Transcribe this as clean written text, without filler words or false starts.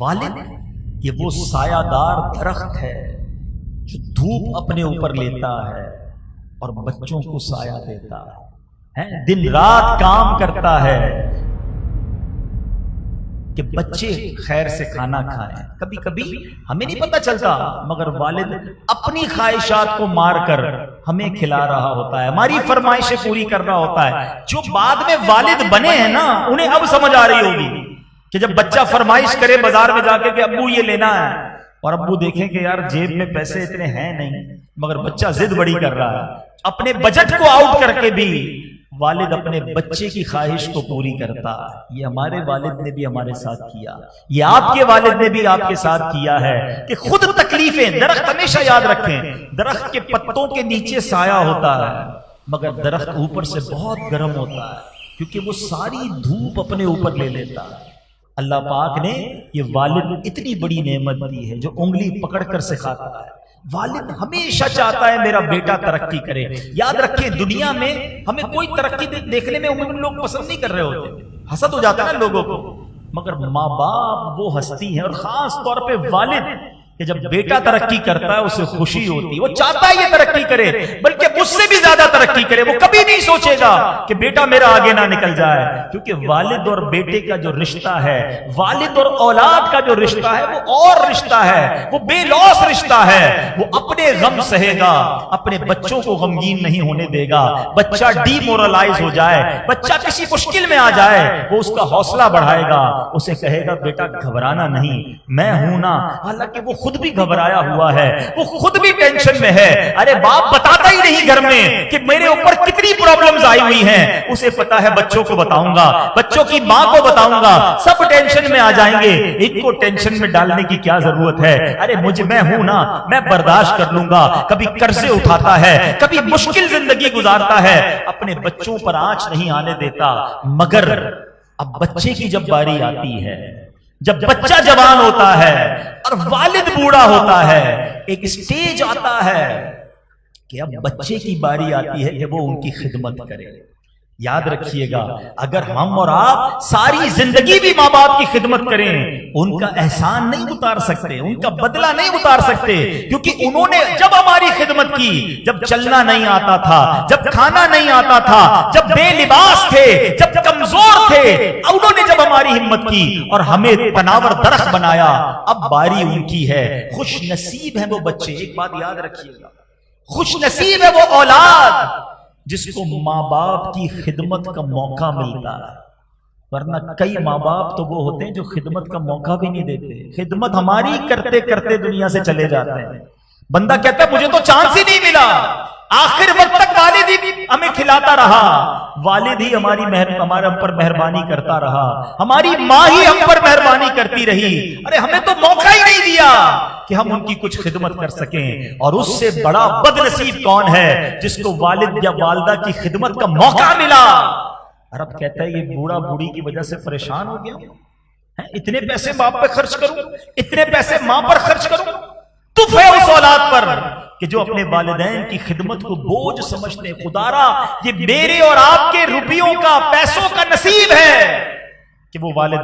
والد یہ وہ سایہ دار درخت ہے جو دھوپ اپنے اوپر لیتا ہے اور بچوں کو سایہ دیتا ہے، دن رات کام کرتا ہے کہ بچے خیر سے کھانا کھائیں۔ کبھی کبھی ہمیں نہیں پتہ چلتا مگر والد اپنی خواہشات کو مار کر ہمیں کھلا رہا ہوتا ہے، ہماری فرمائشیں پوری کر رہا ہوتا ہے۔ جو بعد میں والد بنے ہیں نا انہیں اب سمجھ آ رہی ہوگی کہ جب بچہ فرمائش کرے بازار میں جا کے کہ ابو یہ لینا ہے، اور ابو دیکھیں کہ یار جیب میں پیسے اتنے ہیں نہیں مگر بچہ ضد بڑی کر رہا ہے، اپنے بجٹ کو آؤٹ کر کے بھی والد اپنے بچے کی خواہش کو پوری کرتا ہے۔ یہ ہمارے والد نے بھی ہمارے ساتھ کیا، یہ آپ کے والد نے بھی آپ کے ساتھ کیا ہے کہ خود تکلیفیں۔ درخت ہمیشہ یاد رکھیں، درخت کے پتوں کے نیچے سایہ ہوتا ہے مگر درخت اوپر سے بہت گرم ہوتا ہے کیونکہ وہ ساری دھوپ اپنے اوپر لے لیتا ہے۔ اللہ پاک نے یہ والد اتنی بڑی نعمت دی ہے جو انگلی پکڑ کر سکھاتا ہے۔ والد ہمیشہ چاہتا ہے میرا بیٹا ترقی کرے۔ یاد رکھیں دنیا میں ہمیں کوئی ترقی دیکھنے میں عموماً لوگ پسند نہیں کر رہے ہوتے، حسد ہو جاتا ہے نا لوگوں کو، مگر ماں باپ وہ ہستی ہیں، اور خاص طور پہ والد کہ جب بیٹا ترقی کرتا ہے اسے خوشی ہوتی ہے، وہ چاہتا ہے یہ ترقی کرے بلکہ مجھ سے بھی زیادہ ترقی کرے۔ وہ کبھی نہیں سوچے گا کہ بیٹا میرا آگے نہ نکل جائے، کیونکہ والد اور بیٹے کا جو رشتہ ہے، والد اور اولاد کا جو رشتہ ہے وہ اور رشتہ ہے، وہ بے لوث رشتہ ہے۔ وہ اپنے غم سہے گا، اپنے بچوں کو غمگین نہیں ہونے دے گا۔ بچہ ڈی مورلائز ہو جائے، بچہ کسی مشکل میں آ جائے، وہ اس کا حوصلہ بڑھائے گا، اسے کہے گا بیٹا گھبرانا نہیں، میں ہوں نا۔ حالانکہ وہ خود بھی گھبرایا ہوا ہے، وہ خود بھی ٹینشن میں ہے۔ ارے باپ بتاتا ہی نہیں گھر میں کہ میرے اوپر کتنی پرابلمز آئی ہوئی ہیں، اسے پتا ہے بچوں کو بتاؤں گا، بچوں کی ماں کو بتاؤں گا، سب ٹینشن میں آ جائیں گے، ایک کو ٹینشن میں ڈالنے کی کیا ضرورت ہے؟ ارے میں ہوں نا، میں برداشت کر لوں گا۔ کبھی قرضے اٹھاتا ہے، کبھی مشکل زندگی گزارتا ہے، اپنے بچوں پر آنچ نہیں آنے دیتا، مگر اب بچے کی جب باری آتی ہے، جب بچہ جوان ہوتا ہے اور والد بوڑھا ہوتا ہے، ایک سٹیج آتا ہے کہ اب بچے کی باری آتی ہے کہ وہ ان کی خدمت کرے۔ یاد رکھیے گا اگر ہم اور آپ ساری زندگی بھی ماں باپ کی خدمت کریں، ان کا احسان نہیں اتار سکتے، ان کا بدلہ نہیں اتار سکتے، کیونکہ انہوں نے جب ہماری خدمت کی، جب چلنا نہیں آتا تھا، جب کھانا نہیں آتا تھا، جب بے لباس تھے، جب کمزور تھے، انہوں نے جب ہماری ہمت کی اور ہمیں تناور درخت بنایا، اب باری ان کی ہے۔ خوش نصیب ہیں وہ بچے، ایک بات یاد رکھیے گا، خوش نصیب ہے وہ اولاد جس کو ماں باپ کی خدمت کا موقع ملتا ہے، ورنہ کئی ماں باپ تو وہ ہوتے ہیں جو خدمت کا موقع بھی نہیں دیتے، خدمت ہماری کرتے کرتے دنیا سے چلے جاتے ہیں۔ بندہ کہتا ہے مجھے تو چانس ہی نہیں ملا، آخر وقت تک والد ہی ہمیں کھلاتا رہا، والد ہی ہمارے ہم پر مہربانی کرتا رہا، ہماری ماں ہی ہم پر مہربانی کرتی رہی، ارے ہمیں تو موقع ہی نہیں دیا کہ ہم ان کی کچھ خدمت کر سکیں۔ اور اس سے بڑا بد نصیب کون ہے جس کو والد یا والدہ کی خدمت کا موقع ملا۔ عرب کہتا ہے یہ بوڑھا بوڑھی کی وجہ سے پریشان ہو گیا، اتنے پیسے باپ پہ خرچ کروں، اتنے پیسے ماں پر خرچ کروں، تف ہے اس اولاد پر کہ جو اپنے والدین کی خدمت کو بوجھ سمجھتے ہیں۔ خدارا یہ میرے اور آپ کے روپیوں کا، پیسوں کا نصیب ہے کہ وہ والد